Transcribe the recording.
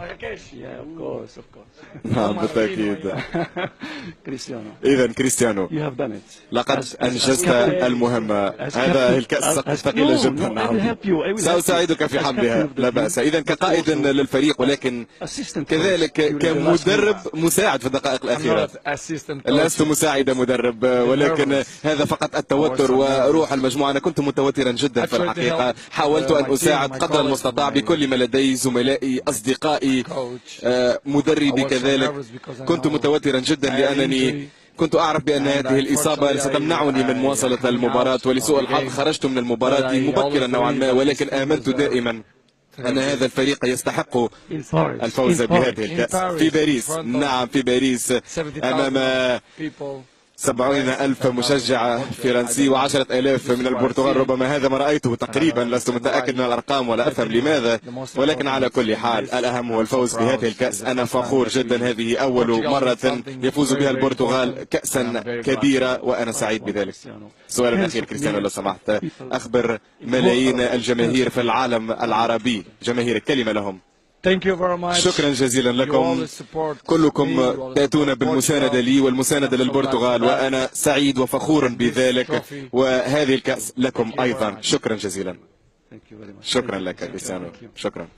Yeah, of course, of course. نعم بالتأكيد. Cristiano, إذا كريستيانو you have done it. لقد As أنجزت captain, المهمة. as هذا captain, الكأس as ثقيلة no, جدا. no, I will نعم help you. I will help you. سأساعدك في As captain حملها of the لا team, بأس. إذا but كقائد also للفريق as ولكن assistant كذلك coach during the last كمدرب minutes. مساعد في الدقائق الأخيرة. لست مساعد مدرب ولكن هذا فقط التوتر وروح المجموعة. أنا كنت متوترا جدا في الحقيقة. حاولت أن أساعد قدر المستطاع بكل ما لدي، زملائي، أصدقائي، مدربي كذلك. كنت متوترا جدا لأنني كنت أعرف بأن هذه الإصابة ستمنعني من مواصلة المباراة، ولسوء الحظ خرجت من المباراة مبكرا نوعا ما، ولكن آمنت دائما أن هذا الفريق يستحق الفوز بهذه الكأس في باريس. نعم في باريس أمام 70,000 مشجع فرنسي و10,000 من البرتغال. ربما هذا ما رأيته تقريبا، لست متأكد من الأرقام ولا أفهم لماذا، ولكن على كل حال الأهم هو الفوز بهذه الكأس. أنا فخور جدا، هذه أول مرة يفوز بها البرتغال كأسا كبيرة وأنا سعيد بذلك. السؤال الأخير كريستيانو لو سمحت، أخبر ملايين الجماهير في العالم العربي، جماهير الكلمة لهم. شكرا جزيلا لكم، كلكم تأتون بالمساندة لي والمساندة للبرتغال، وأنا سعيد وفخور بذلك، وهذه الكأس لكم أيضا. شكرا جزيلا. شكرا لك كريستيانو، شكرا.